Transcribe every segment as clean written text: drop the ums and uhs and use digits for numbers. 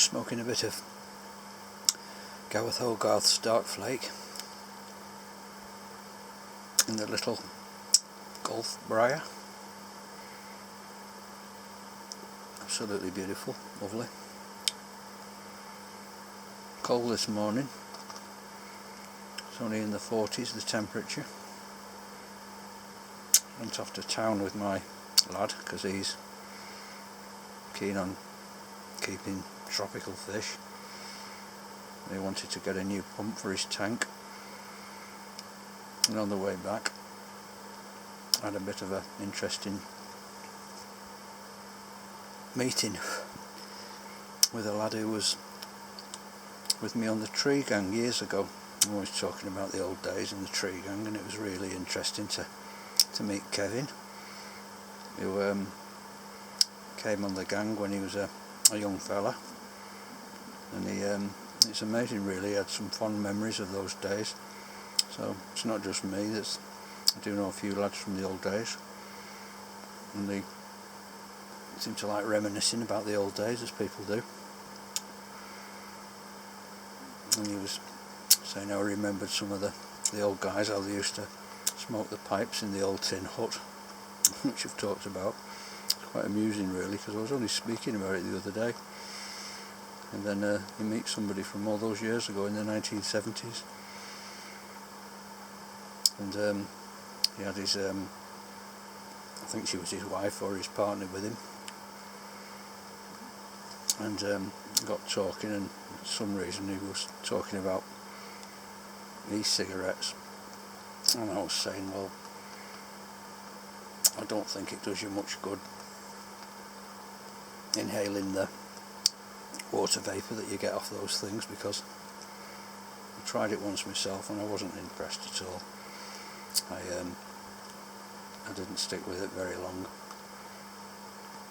smoking a bit of Gareth Hogarth's Dark Flake in the little Gulf Briar. Absolutely beautiful, lovely. Cold this morning, it's only in the 40s the temperature. Went off to town with my lad because he's keen on keeping tropical fish. He wanted to get a new pump for his tank, and on the way back I had a bit of an interesting meeting with a lad who was with me on the tree gang years ago. I'm always talking about the old days in the tree gang, and it was really interesting to meet Kevin, who came on the gang when he was a young fella, and it's amazing really. He had some fond memories of those days. So it's not just me, I do know a few lads from the old days, and they seem to like reminiscing about the old days, as people do. And he was saying how he remembered some of the old guys, how they used to smoke the pipes in the old tin hut, which I've talked about. It's quite amusing really, because I was only speaking about it the other day. And then you meet somebody from all those years ago in the 1970s, and he had his, I think she was his wife or his partner with him, and got talking, and for some reason he was talking about e-cigarettes, and I was saying, well, I don't think it does you much good inhaling the water vapour that you get off those things, because I tried it once myself and I wasn't impressed at all. I didn't stick with it very long.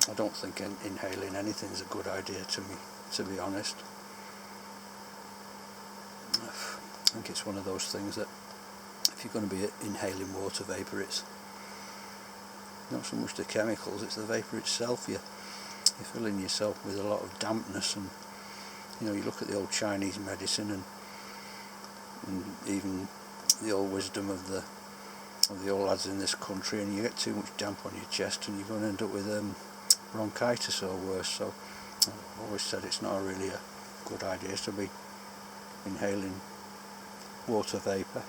I don't think inhaling anything is a good idea to me, to be honest. I think it's one of those things that if you're going to be inhaling water vapour, it's not so much the chemicals, it's the vapour itself. You're filling yourself with a lot of dampness, and you know, you look at the old Chinese medicine and even the old wisdom of the old lads in this country, and you get too much damp on your chest and you're going to end up with bronchitis or worse. So I've always said it's not really a good idea to be inhaling water vapour.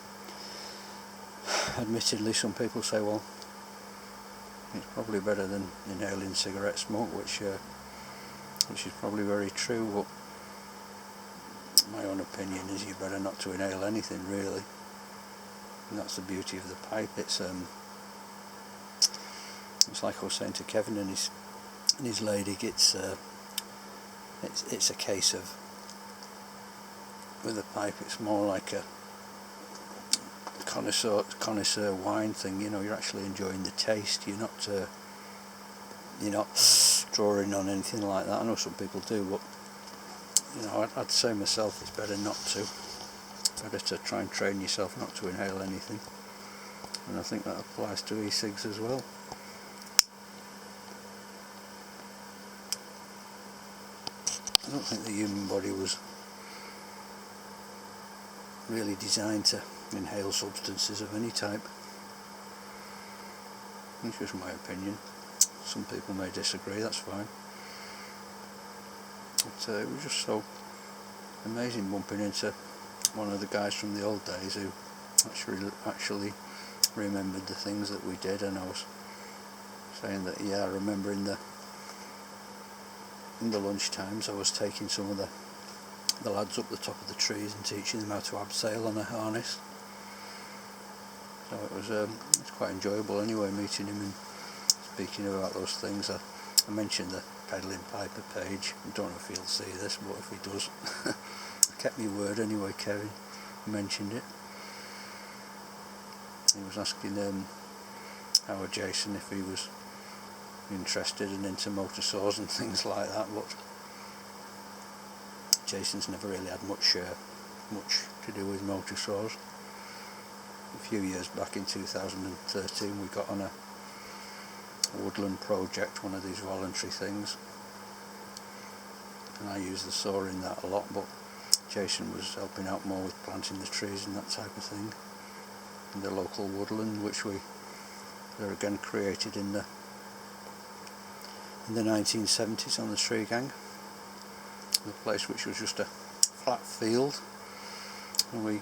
Admittedly, some people say, well, it's probably better than inhaling cigarette smoke, which is probably very true, but my own opinion is you're better not to inhale anything really. And that's the beauty of the pipe. It's like I was saying to Kevin and his lady, it's a case of, with a pipe it's more like a connoisseur wine thing. You know, you're actually enjoying the taste. You're not drawing on anything like that. I know some people do, but you know, I'd say myself it's better not to. Better to try and train yourself not to inhale anything, and I think that applies to e-cigs as well. I don't think the human body was really designed to inhale substances of any type. It's just my opinion. Some people may disagree, that's fine. But it was just so amazing bumping into one of the guys from the old days who actually remembered the things that we did, and I was saying that, yeah, I remember in the lunch times I was taking some of the lads up the top of the trees and teaching them how to abseil on a harness. So it was quite enjoyable anyway, meeting him and speaking about those things. I mentioned the Peddling Piper page. I don't know if he'll see this, but if he does, I kept my word anyway. Kevin mentioned it. He was asking Howard Jason if he was interested and into motor saws and things like that, but Jason's never really had much to do with motor saws. A few years back in 2013 we got on a woodland project, one of these voluntary things, and I use the saw in that a lot, but Jason was helping out more with planting the trees and that type of thing in the local woodland, which they're again created in the 1970s on the Tree Gang. The place which was just a flat field, and we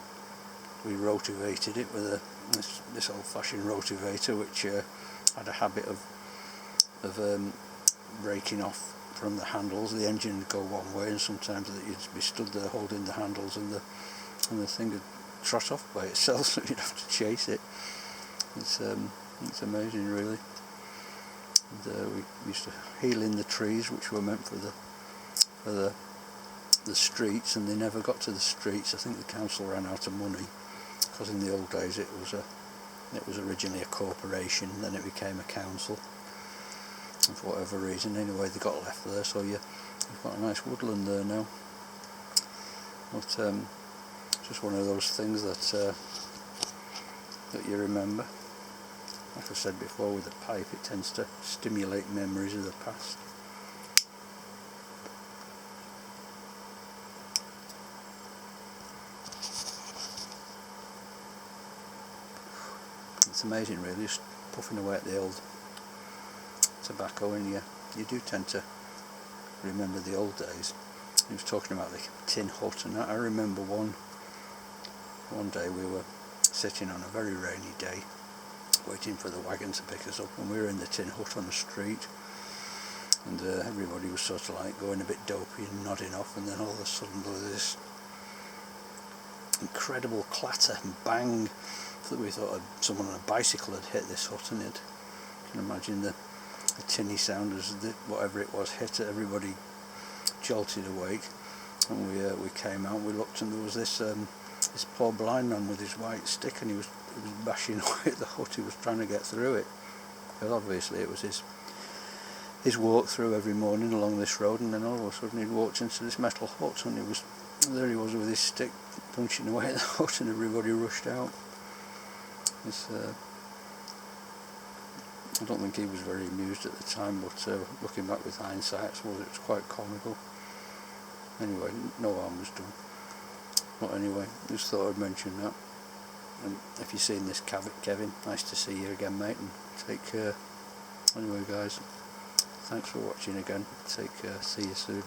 rotivated it with this old-fashioned rotivator, which had a habit of breaking off from the handles. The engine would go one way, and sometimes you'd be stood there holding the handles, and the thing would trot off by itself, so you'd have to chase it. It's amazing, really. And we used to heel in the trees, which were meant for the streets, and they never got to the streets. I think the council ran out of money, because in the old days it was originally a corporation, then it became a council, and for whatever reason, anyway, they got left there. So you've got a nice woodland there now. But just one of those things that you remember. Like I said before, with a pipe, it tends to stimulate memories of the past. It's amazing, really, just puffing away at the old tobacco, and you do tend to remember the old days. He was talking about the tin hut, and I remember one day we were sitting on a very rainy day waiting for the wagon to pick us up, and we were in the tin hut on the street, and everybody was sort of like going a bit dopey and nodding off, and then all of a sudden there was this incredible clatter and bang that we thought someone on a bicycle had hit this hut, and you can imagine the tinny sound as whatever it was hit it. Everybody jolted awake, and we came out, we looked, and there was this poor blind man with his white stick, and he was bashing away at the hut. He was trying to get through it, because obviously it was his walk through every morning along this road, and then all of a sudden he'd walked into this metal hut, and there he was with his stick punching away at the hut, and everybody rushed out. I don't think he was very amused at the time, but looking back with hindsight, I suppose it was quite comical. Anyway, no harm was done. But anyway, just thought I'd mention that. And if you've seen this, Kevin, nice to see you again, mate, and take care. Anyway, guys, thanks for watching again. Take care. See you soon.